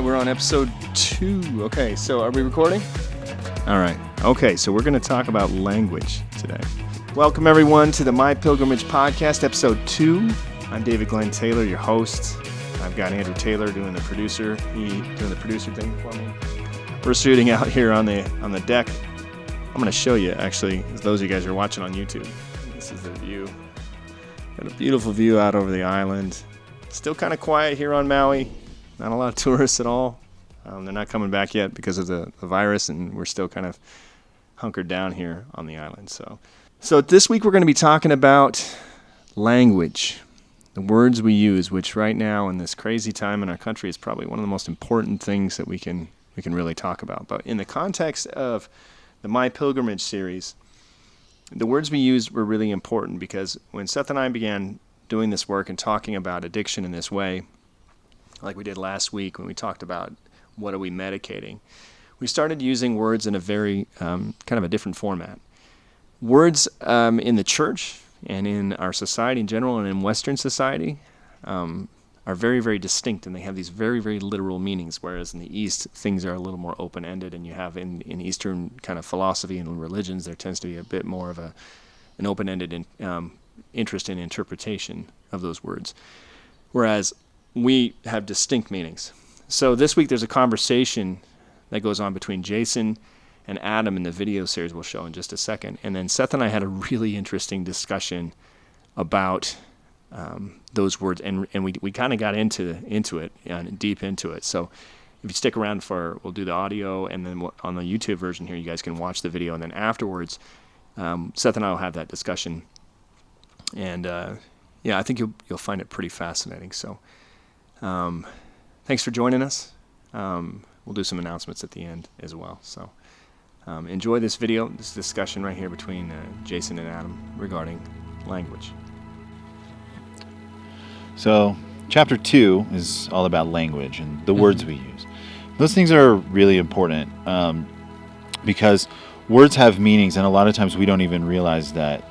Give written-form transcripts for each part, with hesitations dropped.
we're on episode 2. Okay, so are we recording? All right. Okay, so we're going to talk about language today. Welcome, everyone, to the MyPilgrimage podcast, episode 2. I'm David Glenn Taylor, your host. I've got Andrew Taylor doing the producer thing for me. We're shooting out here on the deck. I'm going to show you, actually, as those of you guys are watching on YouTube. This is the view. Got a beautiful view out over the island. Still kind of quiet here on Maui. Not a lot of tourists at all. They're not coming back yet because of the virus, and we're still kind of hunkered down here on the island. So this week we're going to be talking about language, the words we use, which right now in this crazy time in our country is probably one of the most important things that we can really talk about. But in the context of the MyPilgrimage series, the words we used were really important because when Seth and I began doing this work and talking about addiction in this way, like we did last week when we talked about what are we medicating, we started using words in a very kind of a different format. Words in the church and in our society in general and in Western society are very, very distinct, and they have these very, very literal meanings, whereas in the East, things are a little more open-ended, and you have in Eastern kind of philosophy and religions, there tends to be a bit more of an open-ended interest in interpretation of those words, whereas we have distinct meanings. So this week there's a conversation that goes on between Jason and Adam in the video series we'll show in just a second. And then Seth and I had a really interesting discussion about those words, and we kind of got into it, deep into it. So if you stick around we'll do the audio, and then on the YouTube version here, you guys can watch the video, and then afterwards, Seth and I will have that discussion. And I think you'll find it pretty fascinating. So thanks for joining us. We'll do some announcements at the end as well. So enjoy this video, this discussion right here between Jason and Adam regarding language. So chapter 2 is all about language and the words we use. Those things are really important because words have meanings, and a lot of times we don't even realize that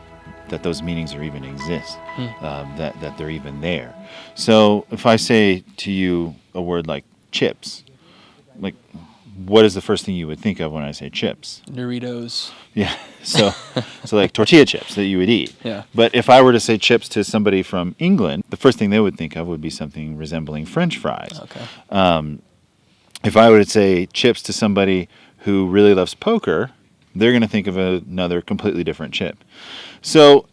those meanings are even exist, that they're even there. So if I say to you a word like chips, like what is the first thing you would think of when I say chips? Doritos. Yeah. So like tortilla chips that you would eat. Yeah. But if I were to say chips to somebody from England, the first thing they would think of would be something resembling French fries. Okay. If I were to say chips to somebody who really loves poker, they're going to think of another completely different chip. So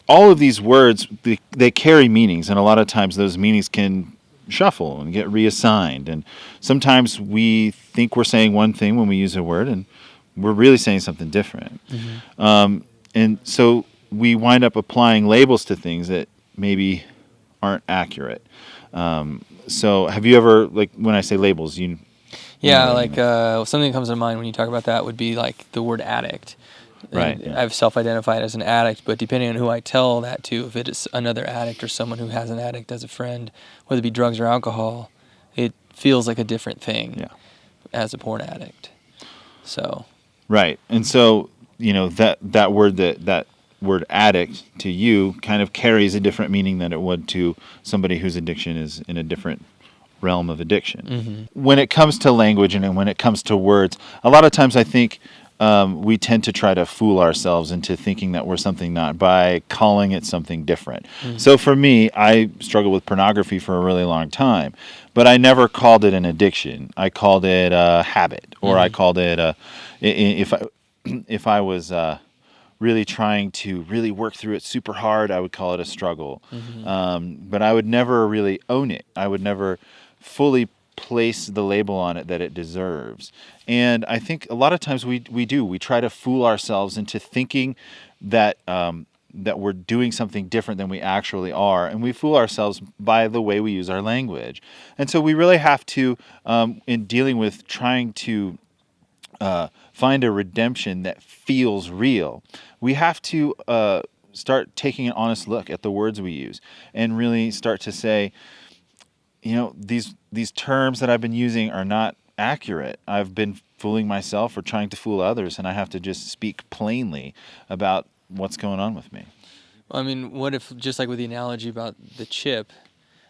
all of these words, they carry meanings, and a lot of times those meanings can shuffle and get reassigned. And sometimes we think we're saying one thing when we use a word, and we're really saying something different. Mm-hmm. And so we wind up applying labels to things that maybe aren't accurate. So have you ever, like when I say labels, Yeah, something that comes to mind when you talk about that would be like the word addict. Right. Yeah. I've self-identified as an addict, but depending on who I tell that to, if it is another addict or someone who has an addict as a friend, whether it be drugs or alcohol, it feels like a different thing as a porn addict. So. Right. And so, that word addict to you kind of carries a different meaning than it would to somebody whose addiction is in a different realm of addiction. Mm-hmm. When it comes to language and when it comes to words, a lot of times I think we tend to try to fool ourselves into thinking that we're something not by calling it something different. Mm-hmm. So for me, I struggled with pornography for a really long time, but I never called it an addiction. I called it a habit, or I called it if I was really trying to really work through it super hard, I would call it a struggle. Mm-hmm. But I would never really own it. I would never fully place the label on it that it deserves. And I think a lot of times we try to fool ourselves into thinking that that we're doing something different than we actually are, and we fool ourselves by the way we use our language. And so we really have to, in dealing with trying to find a redemption that feels real, we have to start taking an honest look at the words we use and really start to say, these terms that I've been using are not accurate. I've been fooling myself or trying to fool others, and I have to just speak plainly about what's going on with me. I mean, what if, just like with the analogy about the chip,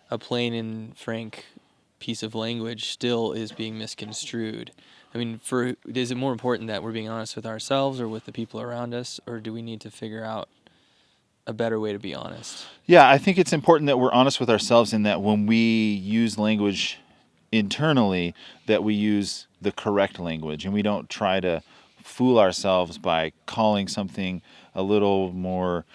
a plain and frank piece of language still is being misconstrued. I mean, is it more important that we're being honest with ourselves or with the people around us, or do we need to figure out a better way to be honest? Yeah, I think it's important that we're honest with ourselves in that when we use language internally, that we use the correct language and we don't try to fool ourselves by calling something a little more,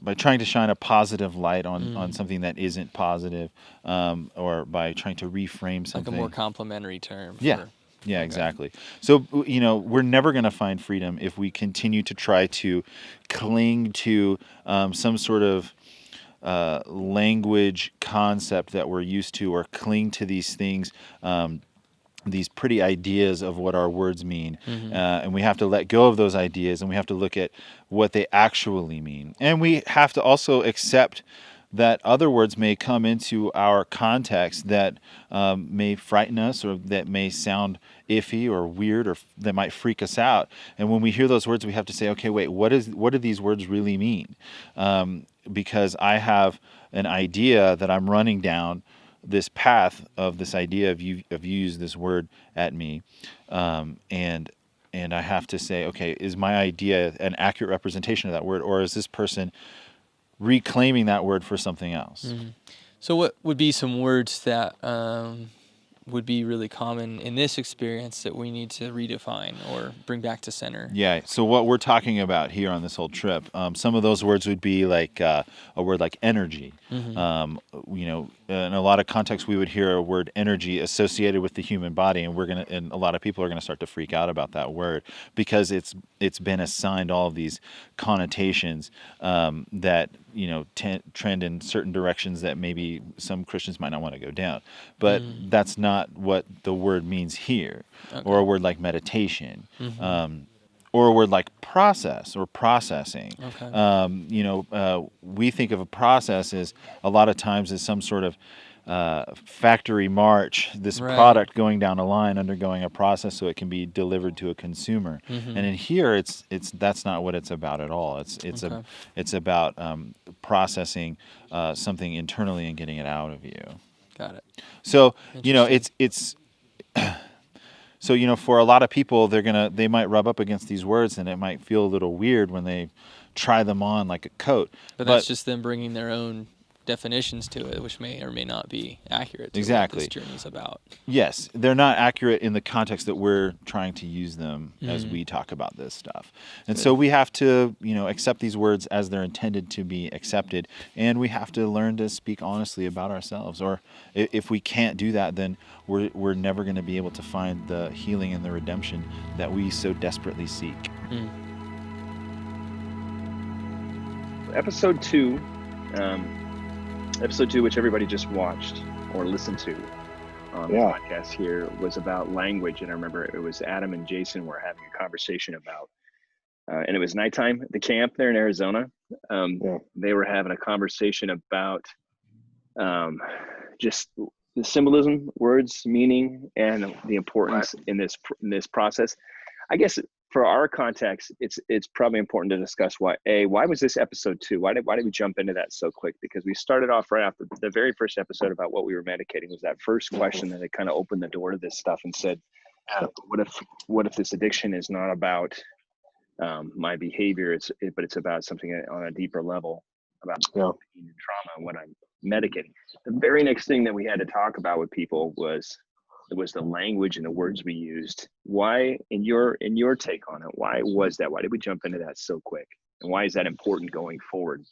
by trying to shine a positive light on something that isn't positive, or by trying to reframe something. Like a more complimentary term. Yeah. Yeah, Okay. exactly. So, we're never going to find freedom if we continue to try to cling to some sort of language concept that we're used to, or cling to these things, these pretty ideas of what our words mean. And we have to let go of those ideas, and we have to look at what they actually mean. And we have to also accept that other words may come into our context that may frighten us, or that may sound iffy or weird, or that might freak us out. And when we hear those words, we have to say, okay, wait, what do these words really mean? Because I have an idea that I'm running down this path of this idea of you use this word at me, and I have to say, okay, is my idea an accurate representation of that word, or is this person reclaiming that word for something else? So what would be some words that would be really common in this experience that we need to redefine or bring back to center? Yeah, so what we're talking about here on this whole trip, some of those words would be like a word like energy. In a lot of contexts, we would hear a word energy associated with the human body, and a lot of people are gonna start to freak out about that word because it's been assigned all of these connotations that trend in certain directions that maybe some Christians might not want to go down. But that's not what the word means here. Okay. Or a word like meditation. Or a word like process or processing. Okay. We think of a process as a lot of times as some sort of factory march, this Right. product going down a line, undergoing a process so it can be delivered to a consumer. And in here, that's not what it's about at all. It's about processing something internally and getting it out of you. Got it. So So for a lot of people, they might rub up against these words, and it might feel a little weird when they try them on like a coat. But that's just them bringing their own definitions to it, which may or may not be accurate to Exactly. what this journey's about. Yes, they're not accurate in the context that we're trying to use them as we talk about this stuff. And so we have to, accept these words as they're intended to be accepted, and we have to learn to speak honestly about ourselves. Or if we can't do that, then we're never going to be able to find the healing and the redemption that we so desperately seek. Episode 2, which everybody just watched or listened to on the podcast here, was about language. And I remember it was Adam and Jason were having a conversation about, and it was nighttime at the camp there in Arizona. They were having a conversation about just the symbolism, words, meaning, and the importance in this process. I guess for our context, it's probably important to discuss why was this episode 2? Why did we jump into that so quick? Because we started off right after the very first episode about what we were medicating was that first question that had kind of opened the door to this stuff and said, what if this addiction is not about my behavior, but it's about something on a deeper level, about pain and trauma and what I'm medicating. The very next thing that we had to talk about with people was the language and the words we used. Why, in your take on it, why was that? Why did we jump into that so quick? And why is that important going forward?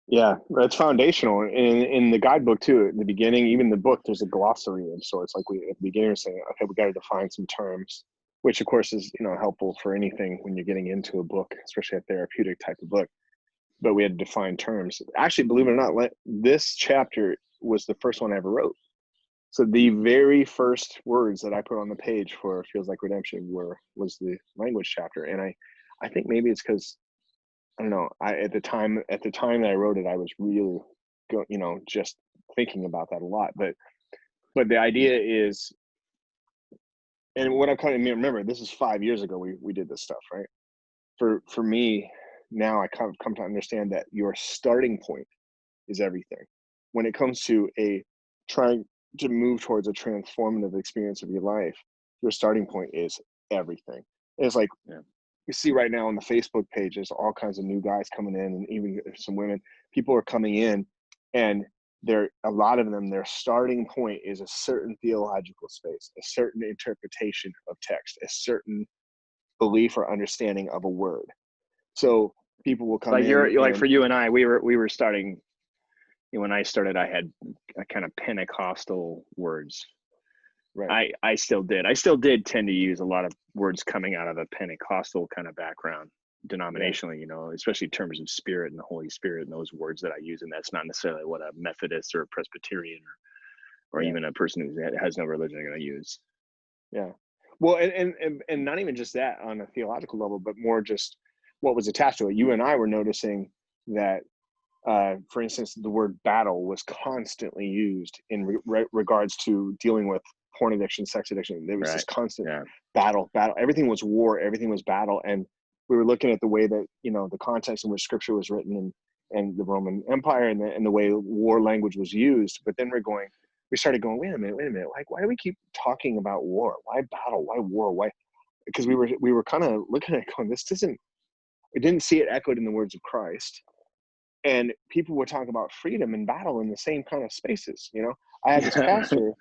Yeah, that's foundational. In the guidebook too, at the beginning, even the book, there's a glossary of sorts. Like we at the beginning are saying, okay, we got to define some terms, which of course is helpful for anything when you're getting into a book, especially a therapeutic type of book. But we had to define terms. Actually, believe it or not, this chapter was the first one I ever wrote. So the very first words that I put on the page for Feels Like Redemption was the language chapter. And I think maybe it's because, I don't know, at the time that I wrote it, I was really just thinking about that a lot. But the idea is, and what I kind of remember, this is 5 years ago we did this stuff, right? For me now, I come to understand that your starting point is everything. When it comes to trying to move towards a transformative experience of your life, your starting point is everything. It's like, you see right now on the Facebook pages, all kinds of new guys coming in, and even some women. People are coming in, and a lot of them, their starting point is a certain theological space, a certain interpretation of text, a certain belief or understanding of a word. So people will come like in. You're like, for you and I, we were starting. When I started, I had a kind of Pentecostal words. Right. I still did tend to use a lot of words coming out of a Pentecostal kind of background denominationally, especially in terms of Spirit and the Holy Spirit and those words that I use. And that's not necessarily what a Methodist or a Presbyterian or even a person who has no religion are going to use. Yeah. Well, and not even just that on a theological level, but more just what was attached to it. You and I were noticing that, for instance, the word battle was constantly used in regards to dealing with porn addiction, sex addiction. There was this constant battle. Everything was war. Everything was battle. And we were looking at the way that, the context in which scripture was written and the Roman Empire and the way war language was used. But then we started going, wait a minute. Like, why do we keep talking about war? Why battle? Why war? Why? Because we were kind of looking at it going, we didn't see it echoed in the words of Christ. And people would talk about freedom and battle in the same kind of spaces. I had this pastor.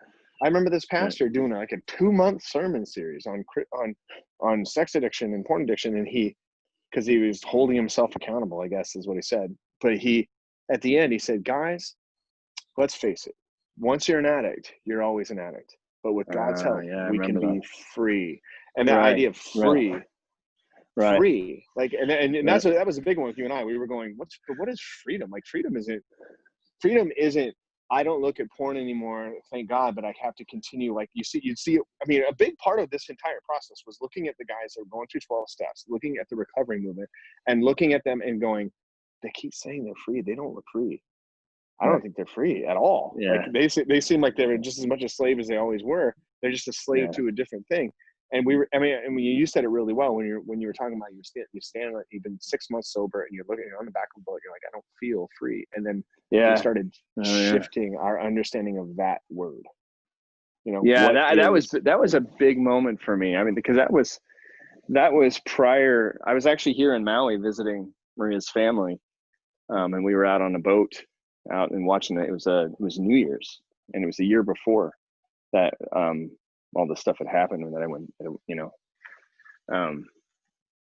I remember this pastor doing like a 2-month sermon series on sex addiction and porn addiction, and because he was holding himself accountable, I guess is what he said. But at the end, he said, "Guys, let's face it. Once you're an addict, you're always an addict. But with God's help, we can be free." And that idea of free. Right. Free, like, and that was a big one with you and I. We were going, what is freedom? Like, freedom isn't I don't look at porn anymore, thank God, but I have to continue. Like, you'd see I mean, a big part of this entire process was looking at the guys that are going through 12 steps, looking at the recovery movement, and looking at them and going, they keep saying they're free, they don't look free. I don't think they're free at all. Like, they seem like they're just as much a slave as they always were. They're just a slave to a different thing. And you said it really well when you were talking about you've been 6 months sober and you're on the back of the boat, you're like, I don't feel free. And then we started shifting our understanding of that word. That was a big moment for me. I mean, because that was prior. I was actually here in Maui visiting Maria's family, and we were out on a boat out and watching it. It was New Year's, and it was the year before that. All this stuff had happened, and then I went,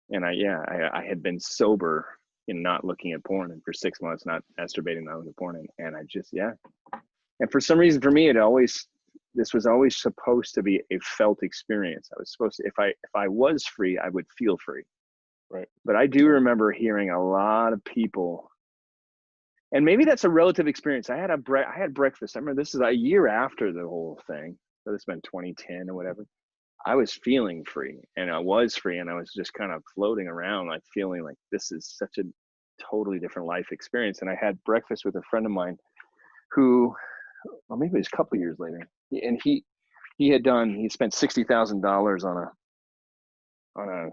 and I had been sober and not looking at porn, and for 6 months not masturbating, not looking at porn, and I just and for some reason for me this was always supposed to be a felt experience. I was supposed to, if I was free, I would feel free, right? But I do remember hearing a lot of people, and maybe that's a relative experience. I had breakfast. I remember this is a year after the whole thing. So it's been 2010 or whatever. I was feeling free, and I was free, and I was just kind of floating around, like feeling like this is such a totally different life experience. And I had breakfast with a friend of mine who, well, maybe it was a couple of years later, and he spent $60,000 on a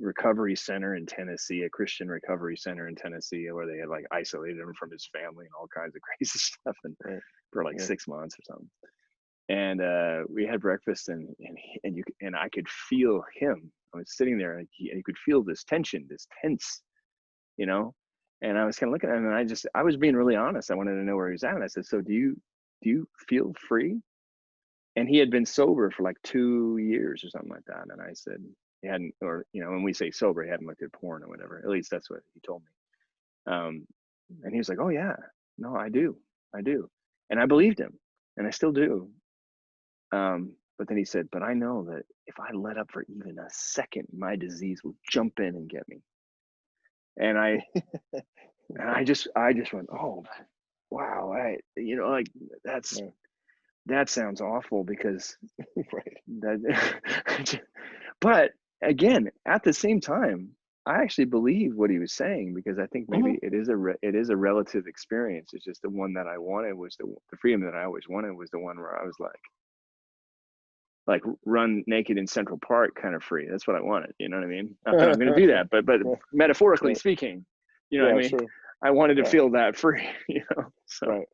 recovery center in Tennessee, a Christian recovery center in Tennessee, where they had like isolated him from his family and all kinds of crazy stuff, and for like 6 months or something. And we had breakfast, and I could feel him. I was sitting there, and you could feel this tension, this tense, And I was kind of looking at him, and I was being really honest. I wanted to know where he was at. And I said, "So do you feel free?" And he had been sober for like 2 years or something like that. And I said he hadn't, or when we say sober, he hadn't looked at porn or whatever. At least that's what he told me. And he was like, "Oh yeah, no, I do," and I believed him, and I still do. But then he said, "But I know that if I let up for even a second, my disease will jump in and get me." And I just went, "Oh, wow, like that sounds awful," because but again, at the same time, I actually believe what he was saying, because I think maybe it is a relative experience. It's just the one that I wanted was the freedom that I always wanted was the one where I was like run naked in Central Park kind of free. That's what I wanted. You know what I mean? Not that I'm going to do that, but metaphorically speaking, you know what I mean? Sure. I wanted to feel that free, So. Right.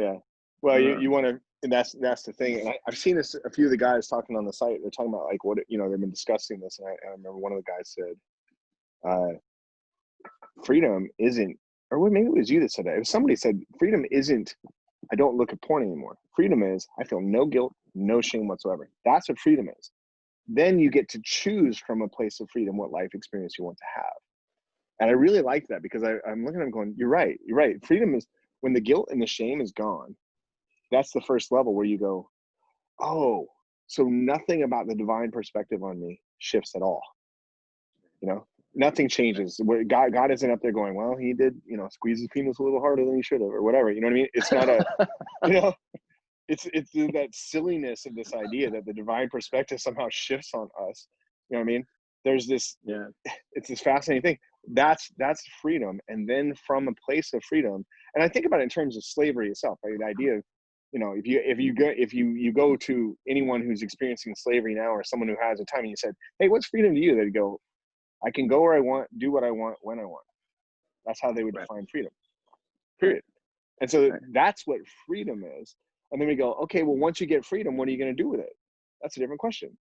Yeah. Well, you want to, and that's the thing. And I've seen this, a few of the guys talking on the site, they're talking about like what, you know, they've been discussing this. And I remember one of the guys said, freedom isn't, or maybe it was you that said it. It was somebody said, freedom isn't, I don't look at porn anymore. Freedom is, I feel no guilt, no shame whatsoever. That's what freedom is. Then you get to choose from a place of freedom what life experience you want to have. And I really like that, because I'm looking at them going, you're right. Freedom is when the guilt and the shame is gone. That's the first level where you go, oh, so nothing about the divine perspective on me shifts at all. You know, nothing changes. God isn't up there going, well, he did, you know, squeeze his penis a little harder than he should have, or whatever. You know what I mean? It's not a, you know, it's that silliness of this idea that the divine perspective somehow shifts on us. You know what I mean? There's this, it's this fascinating thing. That's freedom. And then from a place of freedom, and I think about it in terms of slavery itself, right? The idea of, you know, if you go to anyone who's experiencing slavery now, or someone who has a time, and you said, hey, what's freedom to you? They'd go, I can go where I want, do what I want, when I want. That's how they would define freedom, period. And so that's what freedom is. And then we go, okay, well, once you get freedom, what are you going to do with it? That's a different question.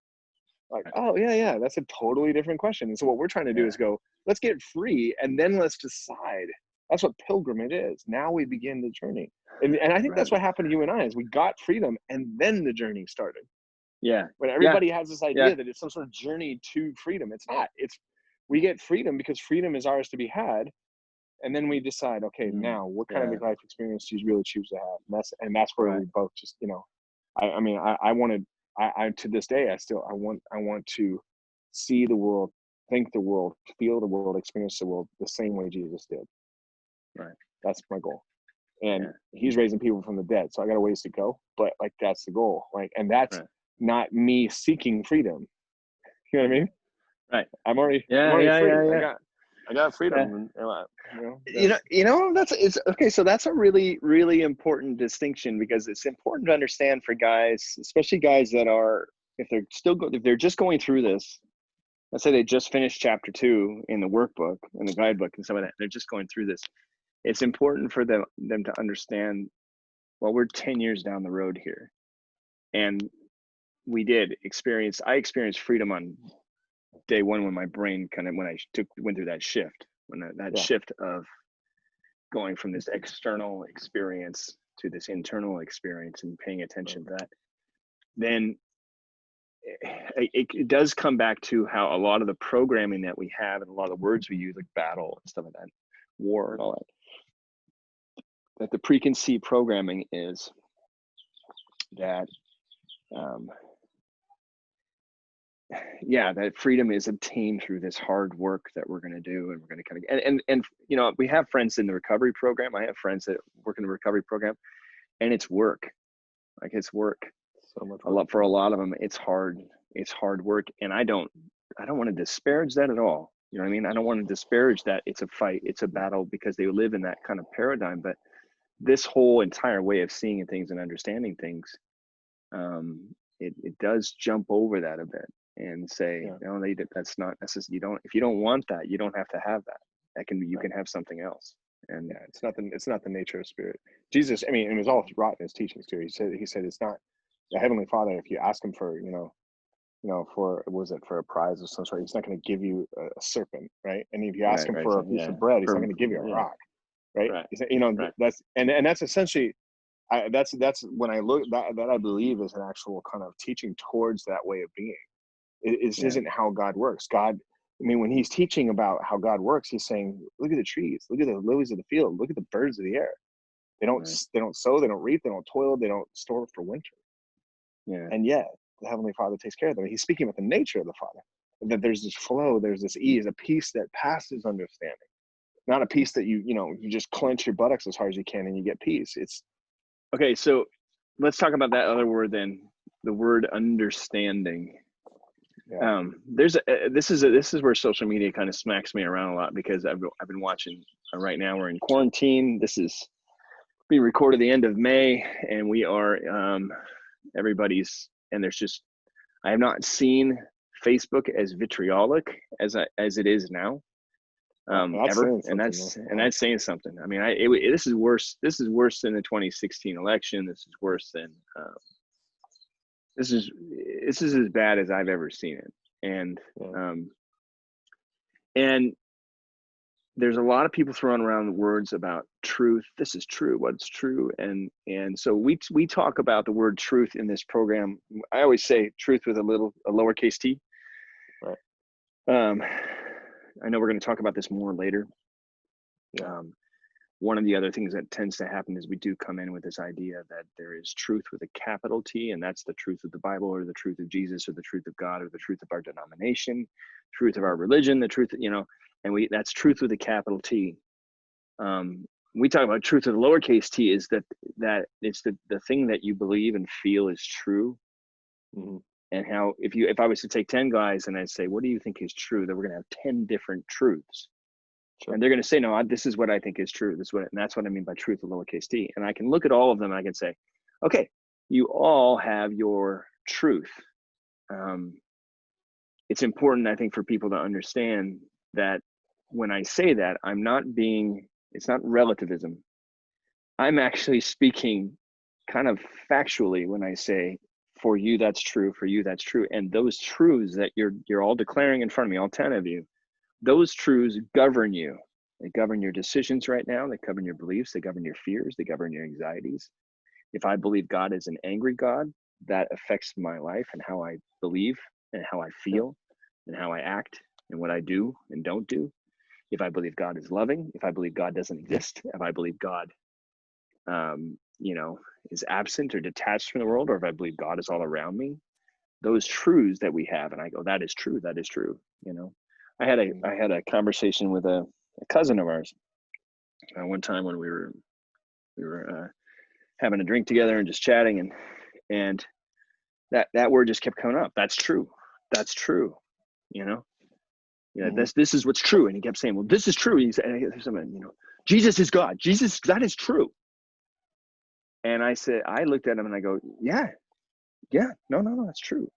Like, oh, yeah, that's a totally different question. And so what we're trying to do is go, let's get free, and then let's decide. That's what pilgrimage is. Now we begin the journey. And I think that's what happened to you and I, is we got freedom, and then the journey started. Yeah. When everybody has this idea that it's some sort of journey to freedom, it's not. It's, we get freedom because freedom is ours to be had. And then we decide, okay, now what kind of life experience do you really choose to have? And that's where we both just, you know, I mean, I wanted, I to this day, I want to see the world, think the world, feel the world, experience the world the same way Jesus did. Right. That's my goal. And he's raising people from the dead. So I got a ways to go, but like, that's the goal. Like, and that's not me seeking freedom. You know what I mean? Right. I'm already free. I got freedom. You know, it's okay. So that's a really, really important distinction, because it's important to understand for guys, especially guys that are, if they're just going through this. Let's say they just finished chapter 2 in the workbook, in the guidebook, and some of that. They're just going through this. It's important for them to understand, well, we're 10 years down the road here, and I experienced freedom on day one, when my brain went through that shift, when that shift of going from this external experience to this internal experience, and paying attention to that. Then it does come back to how a lot of the programming that we have, and a lot of the words we use, like battle and stuff like that, war and all that the preconceived programming is that that freedom is obtained through this hard work that we're going to do, and we're going to kind of, and you know, we have friends in the recovery program. I have friends that work in the recovery program, and it's work. Like, it's work. So much work. For a lot of them, it's hard work, and I don't want to disparage that at all. You know what I mean? I don't want to disparage that it's a fight, it's a battle, because they live in that kind of paradigm. But this whole entire way of seeing things and understanding things, it does jump over that a bit and say, no, that's not necessary. If you don't want that, you don't have to have that. You can have something else. And it's not the nature of spirit. Jesus, I mean, it was all throughout his teachings too. He said it's not the Heavenly Father. If you ask him for, for a prize of some sort, he's not going to give you a serpent, right? And if you ask him for a piece of bread, he's not going to give you a rock, right? That's essentially, that's when I look that I believe is an actual kind of teaching towards that way of being. It isn't how God works. When he's teaching about how God works, he's saying, look at the trees, look at the lilies of the field, look at the birds of the air. They don't sow, they don't reap, they don't toil, they don't store for winter. Yeah. And yet the Heavenly Father takes care of them. He's speaking about the nature of the Father, that there's this flow, there's this ease, a peace that passes understanding. Not a peace that you just clench your buttocks as hard as you can and you get peace. It's okay. So let's talk about that other word then, the word understanding. Yeah. This is where social media kind of smacks me around a lot, because I've been watching right now. We're in quarantine. This is being recorded the end of May, and we are I have not seen Facebook as vitriolic as it is now. ever, and that's saying something. I mean, this is worse. This is worse than the 2016 election. This is worse than this is as bad as I've ever seen it. And there's a lot of people throwing around the words about truth. This is true. What's true? And so we talk about the word truth in this program. I always say truth with a lowercase t. Right. I know we're going to talk about this more later. One of the other things that tends to happen is we do come in with this idea that there is truth with a capital T, and that's the truth of the Bible, or the truth of Jesus, or the truth of God, or the truth of our denomination, truth of our religion, the truth, and that's truth with a capital T. We talk about truth with a lowercase t is that it's the thing that you believe and feel is true. Mm-hmm. And how if I was to take 10 guys and I'd say, what do you think is true? Then we're going to have 10 different truths. Sure. And they're going to say, no, this is what I think is true. And that's what I mean by truth with lowercase t. And I can look at all of them and I can say, okay, you all have your truth. It's important, I think, for people to understand that when I say that, it's not relativism. I'm actually speaking kind of factually when I say, for you, that's true. For you, that's true. And those truths that you're all declaring in front of me, all 10 of you, those truths govern you. They govern your decisions right now. They govern your beliefs. They govern your fears. They govern your anxieties. If I believe God is an angry God, that affects my life and how I believe and how I feel and how I act and what I do and don't do. If I believe God is loving, if I believe God doesn't exist, if I believe God, is absent or detached from the world, or if I believe God is all around me, those truths that we have, and I go, that is true. That is true. I had a conversation with a cousin of ours one time when we were having a drink together and just chatting, and that word just kept coming up. That's true. That's true. This is what's true. And he kept saying, well, this is true. He said, Jesus is God. Jesus, that is true. And I looked at him and I go, yeah, no, that's true.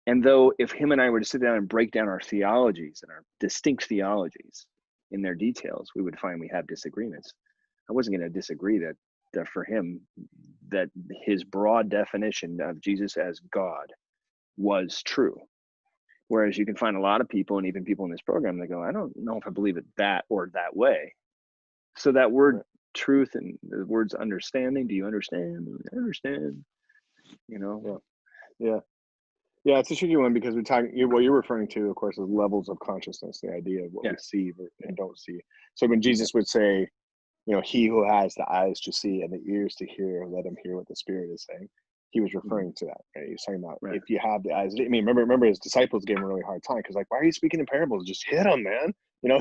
And though if him and I were to sit down and break down our theologies and our distinct theologies in their details, we would find we have disagreements. I wasn't going to disagree that for him, that his broad definition of Jesus as God was true. Whereas you can find a lot of people, and even people in this program, they go, I don't know if I believe it that or that way. So that word truth and the words understanding, do you understand? I understand. Yeah, it's a tricky one because what you're referring to, of course, is levels of consciousness, the idea of what we see and don't see. So when Jesus would say, he who has the eyes to see and the ears to hear, let him hear what the Spirit is saying. He was referring to that. Right? He was talking about if you have the eyes. I mean, remember his disciples gave him a really hard time because, why are you speaking in parables? Just hit them, man.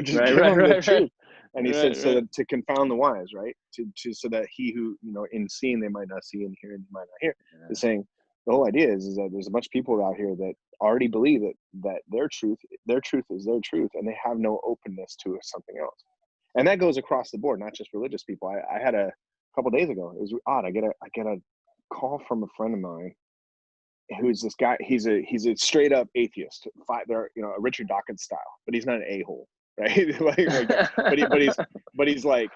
Just give them the truth. And he said, so that to confound the wise, right? To so that he who in seeing they might not see, and hearing they might not hear. Yeah. Is saying the whole idea is that there's a bunch of people out here that already believe that their truth is their truth, and they have no openness to something else. And that goes across the board, not just religious people. I had a couple days ago. It was odd. I get a call from a friend of mine who's this guy. He's a straight up atheist. They're a Richard Dawkins style, but he's not an a-hole, right? but he's like,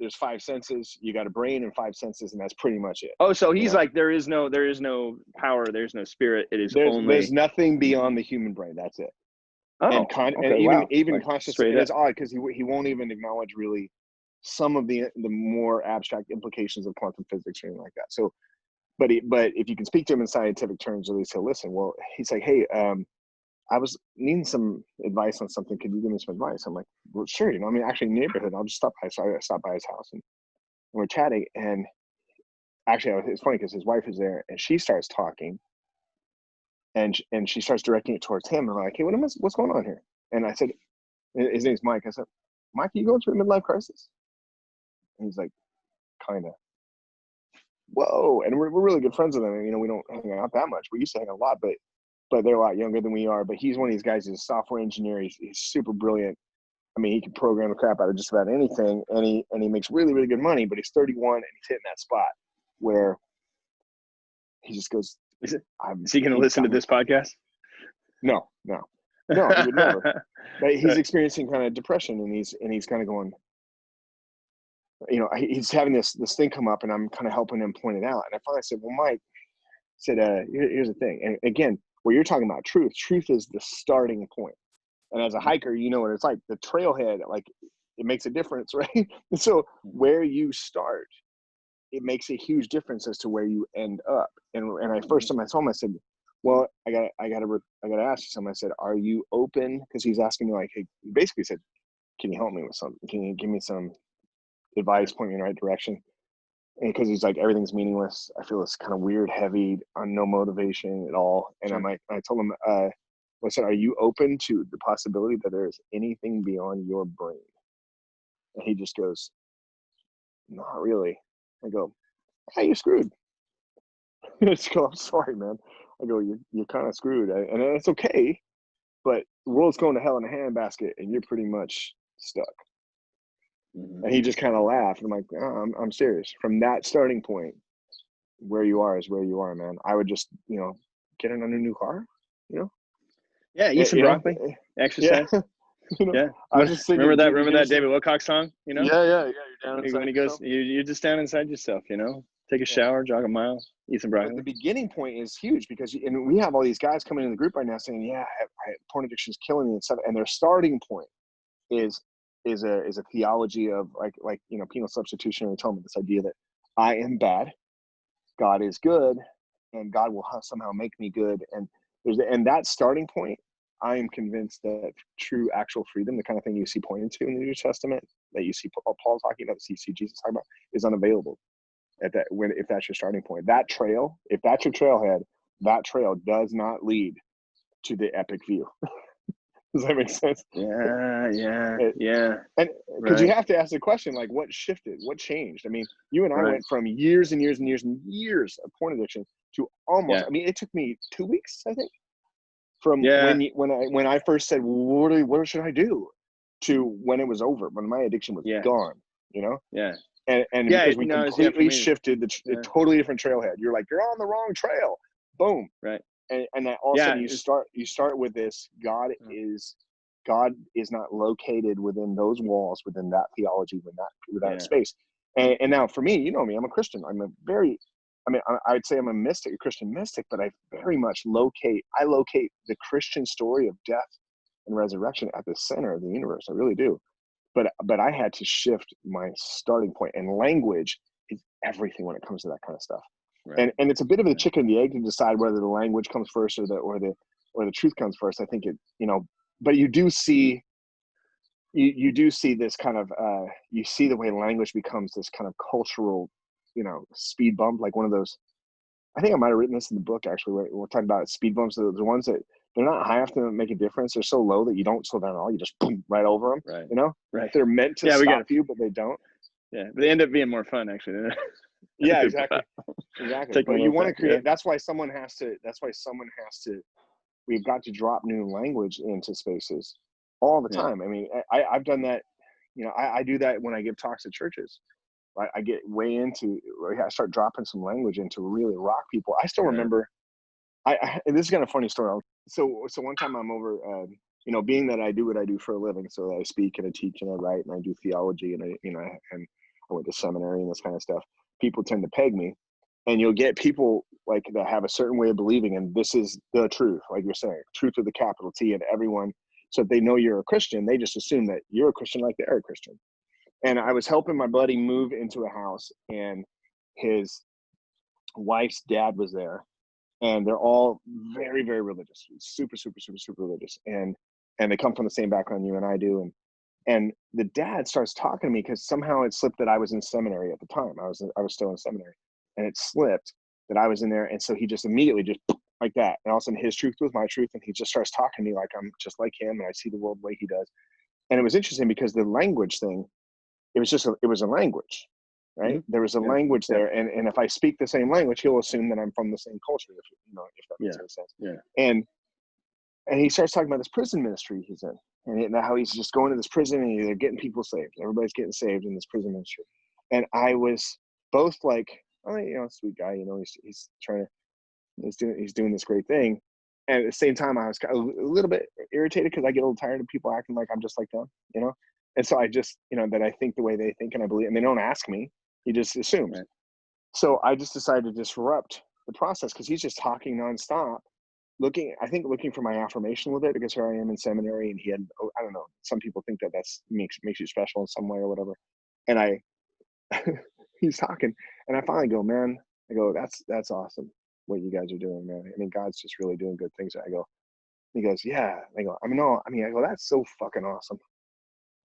there's five senses. You got a brain and five senses, and that's pretty much it. Oh, so he's like, there is no power, there's no spirit. There's nothing beyond the human brain. That's it. Oh, and even consciousness. It's odd because he won't even acknowledge really some of the more abstract implications of quantum physics or anything like that. So, but if you can speak to him in scientific terms, at least he'll listen. Well, he's like, hey, I was needing some advice on something. Could you give me some advice? I'm like, well, sure. Actually, neighborhood. I'll just stop by. So I stopped by his house and we're chatting. And actually, it's funny because his wife is there, and she starts talking, and she starts directing it towards him. And I'm like, hey, what's going on here? And I said, his name's Mike. I said, Mike, are you going through a midlife crisis? And he's like, kind of. Whoa. And we're really good friends with him. We don't hang out that much. We used to hang out a lot, but they're a lot younger than we are. But he's one of these guys. He's a software engineer. He's super brilliant. He can program the crap out of just about anything, and he makes really, really good money. But he's 31, and he's hitting that spot where he just goes, is he going to listen to this podcast? No, he would never. But he's experiencing kind of depression, and he's kind of going, he's having this thing come up, and I'm kind of helping him point it out. And I finally said, well, Mike, here's the thing. And again, where you're talking about truth is the starting point. And as a hiker, you know what it's like. The trailhead, like, it makes a difference, right? And so where you start, it makes a huge difference as to where you end up. And I first time I told him, I said, well, I gotta ask you something. I said, are you open? Because he's asking me, like, hey, he basically said, can you help me with something? Can you give me some advice, point me in the right direction? And because he's like, everything's meaningless. I feel this kind of weird, heavy, no motivation at all. And I'm like, I told him, I said, are you open to the possibility that there is anything beyond your brain? And he just goes, not really. I go, hey, you're screwed. I just go, I'm sorry, man. I go, you're kind of screwed. And it's okay, but the world's going to hell in a handbasket, and you're pretty much stuck. And he just kind of laughed. I'm like, oh, I'm serious. From that starting point, where you are is where you are, man. I would just, get in a new car, Yeah, eat some broccoli, exercise. Yeah. Yeah. I was just thinking, remember that David Wilcox song, Yeah. You're down when inside he goes, yourself. you're just down inside yourself, take a shower, jog a mile, eat some broccoli. But the beginning point is huge, because and we have all these guys coming in the group right now saying, yeah, porn addiction is killing me and stuff. And their starting point is a theology of like penal substitutionary atonement, this idea that I am bad, God is good, and God will somehow make me good. And that starting point, I am convinced that true actual freedom, the kind of thing you see pointed to in the New Testament, that you see Paul talking about, that you see Jesus talking about, is unavailable if that's your starting point. That trail, if that's your trailhead, that trail does not lead to the epic view. Does that make sense? Yeah. And because you have to ask the question, like, what shifted? What changed? I mean, you and I went from years and years and years and years of porn addiction to almost, I mean, it took me 2 weeks, I think, from when I first said, well, what should I do, to when it was over, when my addiction was gone, Yeah. And because we completely shifted the totally different trailhead. You're like, you're on the wrong trail. Boom. Right. And that all of a sudden you start with this, God is not located within those walls, within that theology, within that space. And now for me, me, I'm a Christian. I'd say I'm a Christian mystic, but I very much locate the Christian story of death and resurrection at the center of the universe. I really do. But I had to shift my starting point, and language is everything when it comes to that kind of stuff. Right. And it's a bit of a chicken and the egg to decide whether the language comes first or the truth comes first. I think but you do see this kind of you see the way language becomes this kind of cultural, speed bump, like one of those. I think I might have written this in the book, actually. We're talking about speed bumps, the ones that they're not high enough to make a difference. They're so low that you don't slow down at all. You just boom right over them. Right. Right. They're meant to stop you, but they don't. Yeah, but they end up being more fun, actually. Yeah, exactly. But you want to create. That's why someone has to. We've got to drop new language into spaces all the time. I mean, I've done that. I do that when I give talks at churches. I get way into. I start dropping some language in to really rock people. I still remember. And this is kind of a funny story. So one time I'm over. Being that I do what I do for a living, so I speak and I teach and I write and I do theology and I went to seminary and this kind of stuff. People tend to peg me, and you'll get people like that have a certain way of believing, and this is the truth, like you're saying, truth with a capital T, and everyone. So if they know you're a Christian, they just assume that you're a Christian like they're a Christian. And I was helping my buddy move into a house, and his wife's dad was there, and they're all very, very religious, super, super, super, super religious, and they come from the same background you and I do, and the dad starts talking to me because somehow it slipped that I was in seminary at the time. I was still in seminary, and it slipped that I was in there. And so he just immediately just like that. And all of a sudden his truth was my truth. And he just starts talking to me like I'm just like him. And I see the world the way he does. And it was interesting because the language thing, it was a language, right? Mm-hmm. There was a language there. And if I speak the same language, he'll assume that I'm from the same culture, if that makes any sense. Yeah. And he starts talking about this prison ministry he's in. And how he's just going to this prison and they're getting people saved. Everybody's getting saved in this prison ministry. And I was both like, oh, sweet guy, he's doing this great thing. And at the same time, I was kind of a little bit irritated because I get a little tired of people acting like I'm just like them, you know? And so I just, you know, that I think the way they think and I believe, and they don't ask me, he just assumes. Right. So I just decided to disrupt the process because he's just talking nonstop, looking for my affirmation with it, because here I am in seminary and he had, I don't know, some people think that that's makes you special in some way or whatever. And he's talking and I finally go, man, I go, that's awesome what you guys are doing, man. I mean, God's just really doing good things. I go, he goes, yeah. I go, I go, that's so fucking awesome.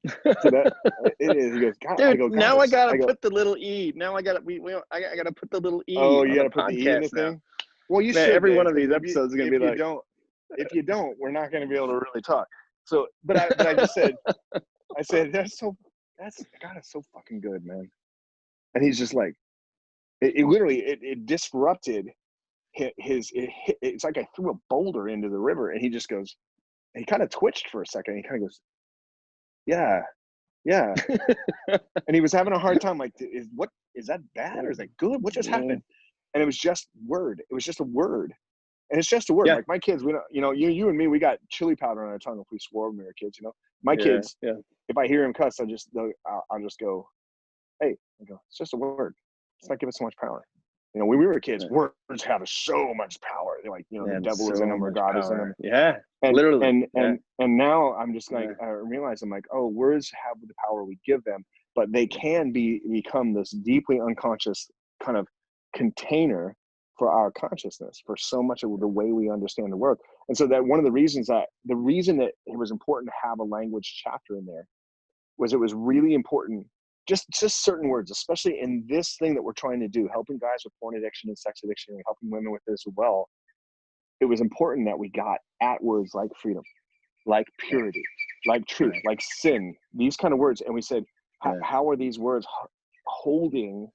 So that it is. He goes, God, Dude, I go, God, now I gotta put the little E. Now I gotta I gotta put the little E. Oh, you on gotta the put the E in the podcast now. thing. Well, you Man, should. every Dave, one of 'cause these episodes is gonna be if you like, don't, we're not gonna be able to really talk. So, but I just said, God is so fucking good, man. And he's just like, it literally, it disrupted it's like I threw a boulder into the river, and he just goes, he kind of twitched for a second. He kind of goes, yeah. And he was having a hard time, like, is that bad or is that good? What just happened? And it was just word. It was just a word. And it's just a word. Yeah. Like my kids, we don't, you know, you and me, we got chili powder on our tongue if we swore when we were kids, you know. My kids, if I hear him cuss, I'll just go, hey, I go, it's just a word. Let's not give it so much power. You know, when we were kids, words have so much power. They're like, you know, the devil is in them or God is in them. Yeah, and, literally. And now I'm just like, I realize I'm like, oh, words have the power we give them, but they can become this deeply unconscious kind of container for our consciousness, for so much of the way we understand the world. And so that one of the reason that it was important to have a language chapter in there was it was really important. Just certain words, especially in this thing that we're trying to do, helping guys with porn addiction and sex addiction and helping women with this as well. It was important that we got at words like freedom, like purity, like truth, like sin, these kind of words. And we said, how are these words holding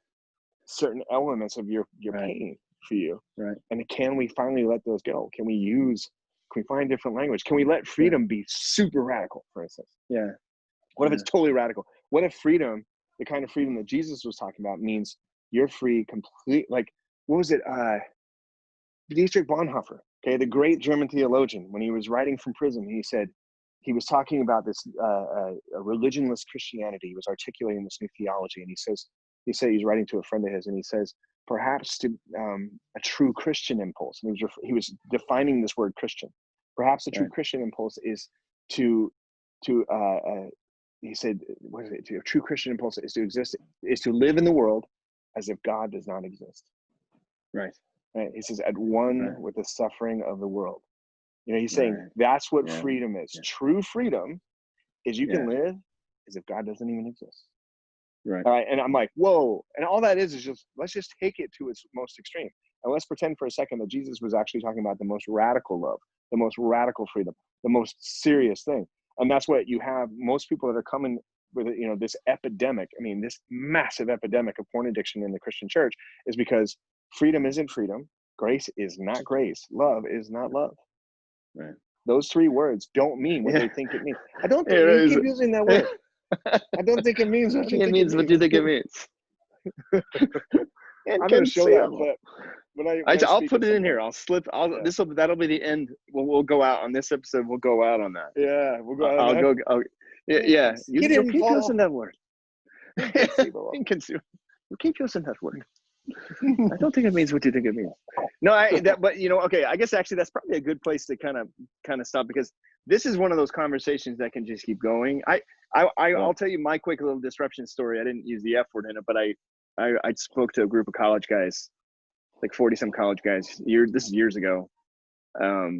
certain elements of your pain for you? Right. And can we finally let those go? Can we find different language? Can we let freedom be super radical, for instance? Yeah. What if it's totally radical? What if freedom, the kind of freedom that Jesus was talking about, means you're free complete, like, what was it? Dietrich Bonhoeffer, okay, the great German theologian, when he was writing from prison, he said, he was talking about this a religionless Christianity. He was articulating this new theology, and he said he's writing to a friend of his, and he says, perhaps to a true Christian impulse, and he was defining this word Christian. Perhaps the true Christian impulse is to he said, what is it? A true Christian impulse is to live in the world as if God does not exist. Right. He says, at one with the suffering of the world. You know, he's saying that's what freedom is. True freedom is you can live as if God doesn't even exist. Right. All right. And I'm like, whoa. And all that is just, let's just take it to its most extreme. And let's pretend for a second that Jesus was actually talking about the most radical love, the most radical freedom, the most serious thing. And that's what you have. Most people that are coming with, you know, this epidemic, I mean, this massive epidemic of porn addiction in the Christian church is because freedom isn't freedom. Grace is not grace. Love is not love. Right. Those three words don't mean what they think it means. I don't think you keep using that word. I don't think it means what you think it means. What you think it means? I'm going to show that clip. I'll put it in here. That'll be the end. We'll go out on this episode. We'll go out on that. Yeah, we'll go out on that. Yeah. You keep using that word. Inconceivable. You keep using that word. I don't think it means what you think it means. No, but you know, okay. I guess actually that's probably a good place to kind of stop, because this is one of those conversations that can just keep going. I'll tell you my quick little disruption story. I didn't use the F word in it, but I spoke to a group of college guys, like 40-some college guys. This is years ago. I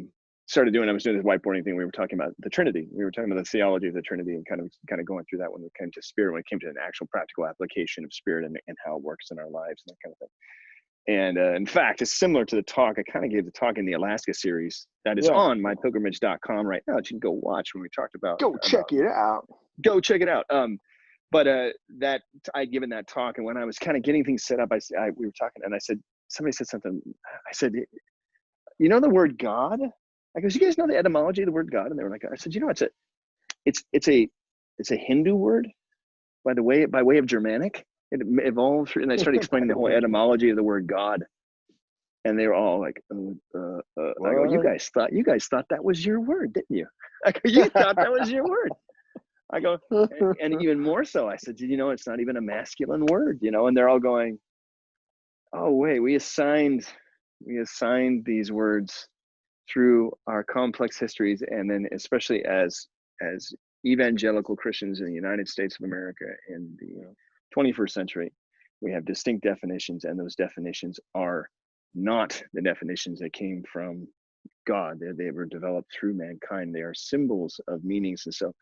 was doing this whiteboarding thing. We were talking about the Trinity. We were talking about the theology of the Trinity and kind of going through that when it came to spirit, when it came to an actual practical application of spirit and how it works in our lives and that kind of thing. And in fact, it's similar to the talk. I kind of gave the talk in the Alaska series that is on MyPilgrimage.com right now that you can go watch when we talked about. Check it out. Go check it out. But that I'd given that talk, and when I was kind of getting things set up, we were talking, and I said, somebody said something. I said, you know the word God? I go, you guys know the etymology of the word God? And they were like, I said, you know, it's a Hindu word by way of Germanic. It evolved, and I started explaining the whole etymology of the word God. And they were all like, I go, you guys thought that was your word, didn't you? I go, you thought that was your word. I go, and even more so, I said, did you know it's not even a masculine word, you know? And they're all going, oh wait, we assigned these words through our complex histories, and then especially as evangelical Christians in the United States of America in the 21st century, we have distinct definitions, and those definitions are not the definitions that came from God. They were developed through mankind. They are symbols of meanings, and so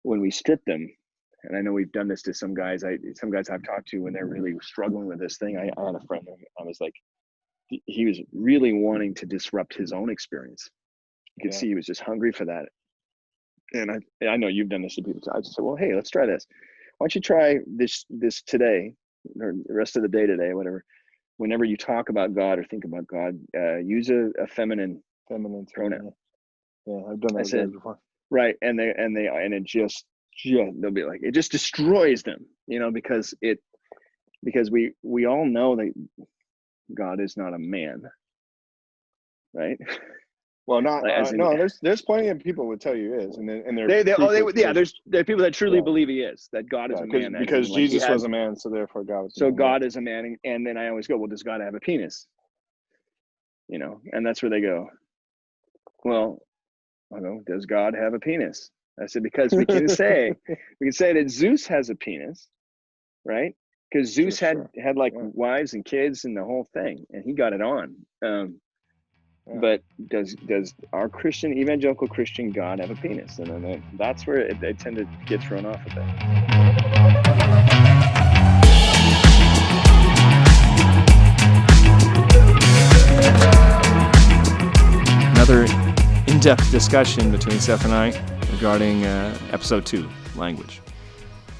when we strip them, and I know we've done this to some guys I've talked to when they're really struggling with this thing. I had a friend, I was like, he was really wanting to disrupt his own experience. You could see he was just hungry for that. And I know you've done this to people. I just said, well, hey, let's try this. Why don't you try this today, or the rest of the day today, whatever. Whenever you talk about God or think about God, use a feminine pronoun. Yeah, I've done that before. Right, and it just they'll be like, it just destroys them, because we all know that God is not a man, right? Well, not no. There's plenty of people would tell you he is, and there are people that truly believe he is, that God is a man, because Jesus was a man, so therefore God was. So God is a man, and then I always go, well, does God have a penis? And that's where they go, well, I go, does God have a penis? I said, because we can say that Zeus has a penis, right? Because Zeus had wives and kids and the whole thing, and he got it on. But does our evangelical Christian God have a penis? And then that's where they tend to get thrown off a bit. Another in-depth discussion between Seth and I regarding episode 2, language.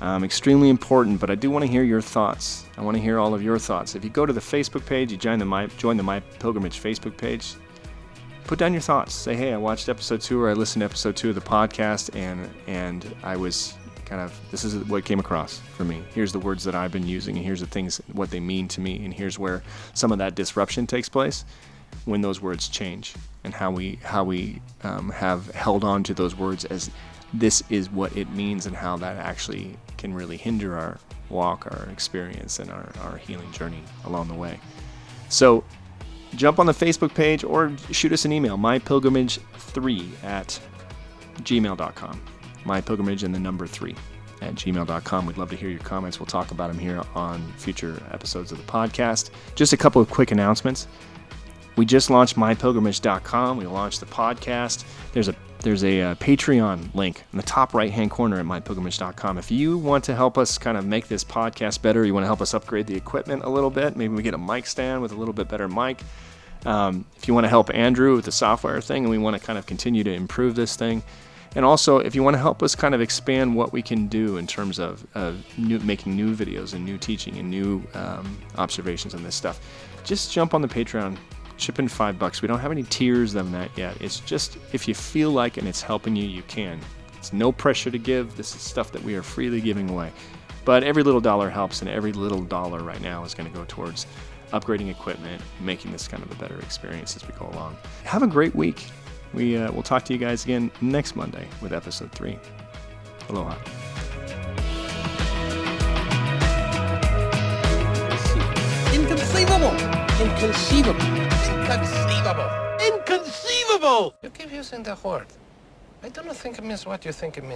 Extremely important, but I do want to hear your thoughts. I want to hear all of your thoughts. If you go to the Facebook page, you join the MyPilgrimage Facebook page, put down your thoughts. Say, hey, I watched episode 2, or I listened to episode 2 of the podcast, and I was this is what came across for me. Here's the words that I've been using, and here's the things, what they mean to me, and here's where some of that disruption takes place when those words change, and how we have held on to those words as this is what it means, and how that actually can really hinder our walk, our experience, and our healing journey along the way. So jump on the Facebook page or shoot us an email, mypilgrimage3@gmail.com. MyPilgrimage and the number 3@gmail.com. We'd love to hear your comments. We'll talk about them here on future episodes of the podcast. Just a couple of quick announcements. We just launched mypilgrimage.com. We launched the podcast. There's a Patreon link in the top right-hand corner at mypilgrimage.com. If you want to help us kind of make this podcast better, you want to help us upgrade the equipment a little bit, maybe we get a mic stand with a little bit better mic. If you want to help Andrew with the software thing, and we want to kind of continue to improve this thing. And also, if you want to help us kind of expand what we can do in terms of making new videos and new teaching and new observations on this stuff, just jump on the Patreon. Chip in $5. We don't have any tiers on that yet. It's just, if you feel like and it's helping you, you can. It's no pressure to give. This is stuff that we are freely giving away. But every little dollar helps, and every little dollar right now is going to go towards upgrading equipment, making this kind of a better experience as we go along. Have a great week. We'll talk to you guys again next Monday with episode 3. Aloha. Inconceivable! Inconceivable! Inconceivable! Inconceivable! You keep using the word. I don't think it means what you think it means.